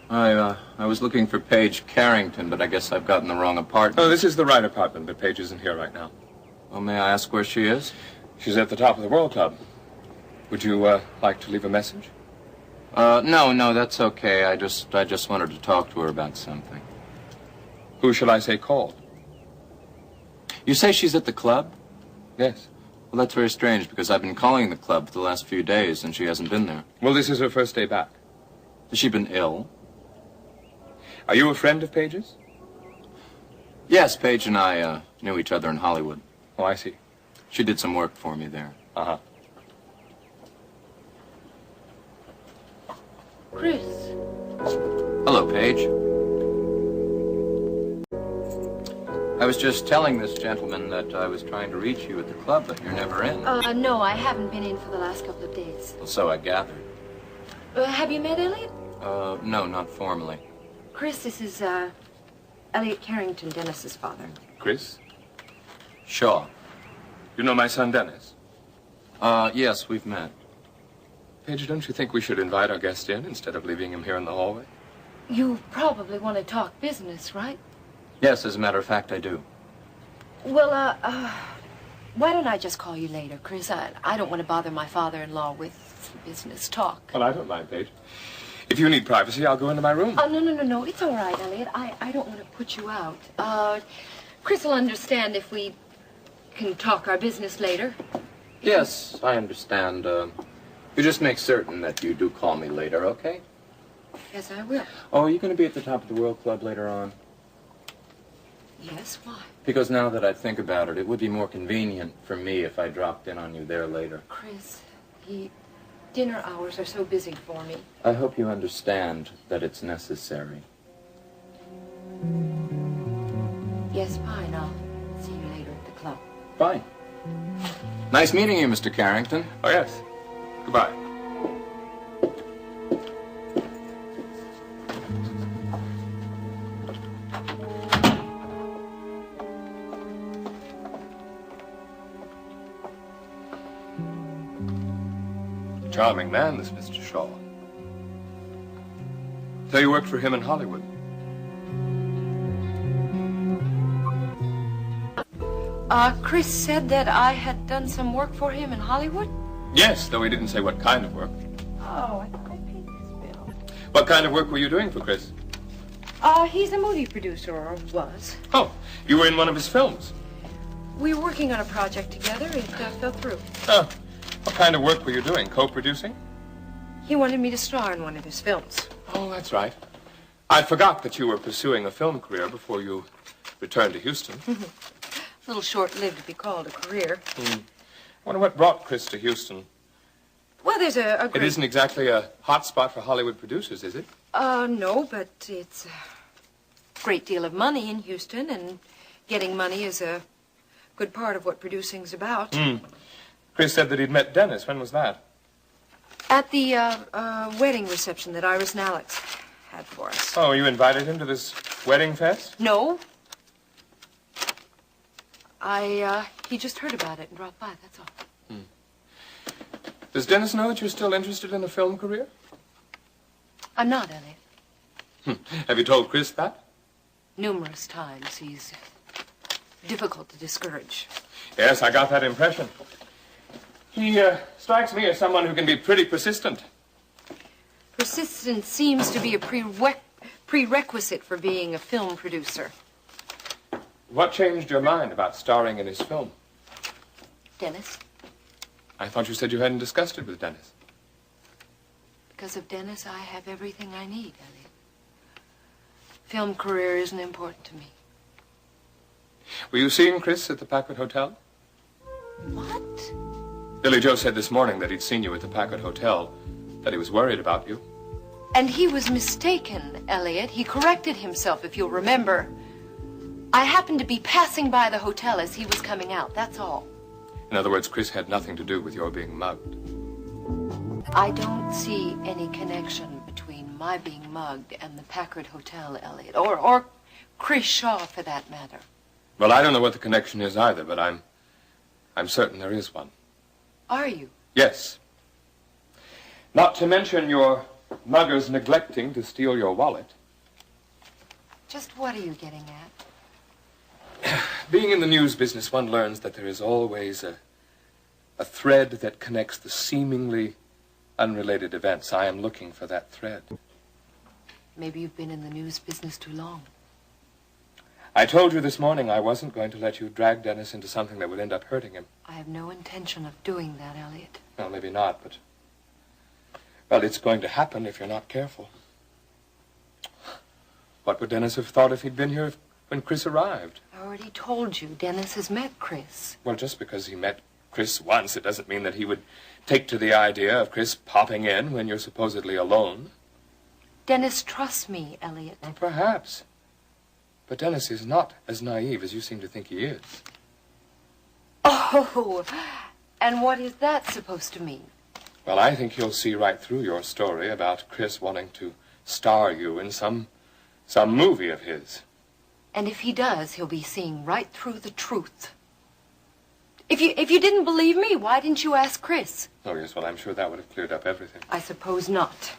I was looking for Paige Carrington, but I guess I've gotten the wrong apartment. Oh, this is the right apartment, but Paige isn't here right now. Well, may I ask where she is? She's at the top of the World Club. Would you, like to leave a message? No, that's okay. I just wanted to talk to her about something. Who shall I say called? You say she's at the club? Yes. Well, that's very strange, because I've been calling the club for the last few days, and she hasn't been there. Well, this is her first day back. Has she been ill? Are you a friend of Paige's? Yes, Paige and I, knew each other in Hollywood. Oh, I see. She did some work for me there. Uh-huh. Chris. Hello, Paige. I was just telling this gentleman that I was trying to reach you at the club, but you're never in. No, I haven't been in for the last couple of days. Well, so I gathered. Have you met Elliot? No, not formally. Chris, this is, Elliot Carrington, Dennis's father. Chris? Shaw. You know my son, Dennis? Yes, we've met. Paige, don't you think we should invite our guest in instead of leaving him here in the hallway? You probably want to talk business, right? Yes, as a matter of fact, I do. Well, why don't I just call you later, Chris? I don't want to bother my father-in-law with business talk. Well, I don't mind, Paige. If you need privacy, I'll go into my room. Oh, no. It's all right, Elliot. I don't want to put you out. Chris will understand if we can talk our business later. Yes, I understand. You just make certain that you do call me later, okay? Yes, I will. Oh, are you going to be at the top of the World Club later on? Yes, why? Because now that I think about it, it would be more convenient for me if I dropped in on you there later. Chris, dinner hours are so busy for me. I hope you understand that it's necessary. Yes, fine. I'll see you later at the club. Fine. Nice meeting you, Mr. Carrington. Oh, yes. Goodbye. Charming man, this Mr. Shaw. So you worked for him in Hollywood? Chris said that I had done some work for him in Hollywood? Yes, though he didn't say what kind of work. Oh, I thought I paid this bill. What kind of work were you doing for Chris? He's a movie producer, or was. Oh, you were in one of his films? We were working on a project together. It fell through. Oh, what kind of work were you doing? Co-producing? He wanted me to star in one of his films. Oh, that's right. I forgot that you were pursuing a film career before you returned to Houston. A little short-lived to be called a career. I wonder what brought Chris to Houston. Well, there's a great... It isn't exactly a hot spot for Hollywood producers, is it? No, but it's a great deal of money in Houston, and getting money is a good part of what producing's about. Chris said that he'd met Dennis. When was that? At the wedding reception that Iris and Alex had for us. Oh, you invited him to this wedding fest? No. He just heard about it and dropped by, that's all. Does Dennis know that you're still interested in a film career? I'm not, Elliot. Have you told Chris that? Numerous times. He's difficult to discourage. Yes, I got that impression. He strikes me as someone who can be pretty persistent. Persistence seems to be a prerequisite for being a film producer. What changed your mind about starring in his film? Dennis. I thought you said you hadn't discussed it with Dennis. Because of Dennis, I have everything I need, Elliot. Film career isn't important to me. Were you seeing Chris at the Packard Hotel? What? Billy Joe said this morning that he'd seen you at the Packard Hotel, that he was worried about you. And he was mistaken, Elliot. He corrected himself, if you'll remember. I happened to be passing by the hotel as he was coming out, that's all. In other words, Chris had nothing to do with your being mugged. I don't see any connection between my being mugged and the Packard Hotel, Elliot. Or Chris Shaw, for that matter. Well, I don't know what the connection is either, but I'm certain there is one. Are you? Yes. Not to mention your muggers neglecting to steal your wallet. Just what are you getting at? Being in the news business, one learns that there is always a thread that connects the seemingly unrelated events. I am looking for that thread. Maybe you've been in the news business too long. I told you this morning I wasn't going to let you drag Dennis into something that would end up hurting him. I have no intention of doing that, Elliot. Well, maybe not, but... well, it's going to happen if you're not careful. What would Dennis have thought if he'd been here when Chris arrived? I already told you, Dennis has met Chris. Well, just because he met Chris once, it doesn't mean that he would take to the idea of Chris popping in when you're supposedly alone. Dennis trusts me, Elliot. Well, perhaps. But Dennis is not as naive as you seem to think he is. Oh, and what is that supposed to mean? Well, I think he'll see right through your story about Chris wanting to star you in some movie of his. And if he does, he'll be seeing right through the truth. If you didn't believe me, why didn't you ask Chris? Oh, yes, well, I'm sure that would have cleared up everything. I suppose not.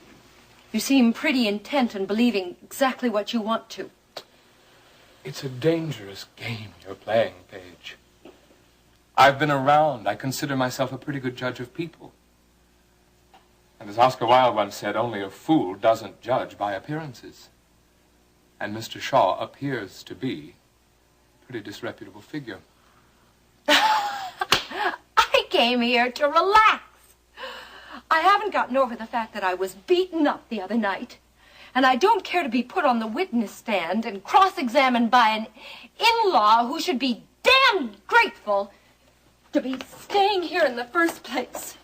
You seem pretty intent on believing exactly what you want to. It's a dangerous game you're playing, Paige. I've been around. I consider myself a pretty good judge of people. And as Oscar Wilde once said, only a fool doesn't judge by appearances. And Mr. Shaw appears to be a pretty disreputable figure. I came here to relax. I haven't gotten over the fact that I was beaten up the other night. And I don't care to be put on the witness stand and cross-examined by an in-law who should be damn grateful to be staying here in the first place.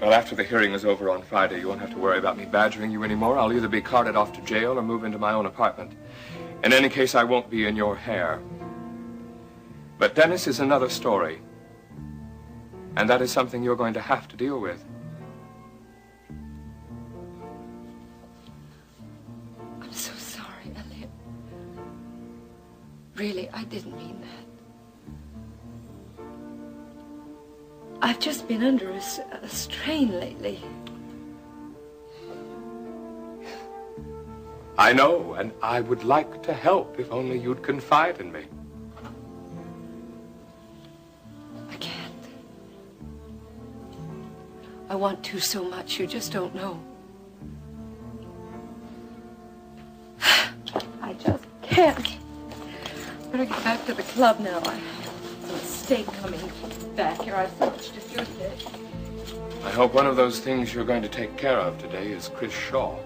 Well, after the hearing is over on Friday, you won't have to worry about me badgering you anymore. I'll either be carted off to jail or move into my own apartment. In any case, I won't be in your hair. But Dennis is another story. And that is something you're going to have to deal with. I'm so sorry, Elliot. Really, I didn't mean that. I've just been under a strain lately. I know, and I would like to help if only you'd confide in me. I can't. I want to so much, you just don't know. I just can't. Better get back to the club now. I have a mistake coming back here. I have so much to do today. I hope one of those things you're going to take care of today is Chris Shaw.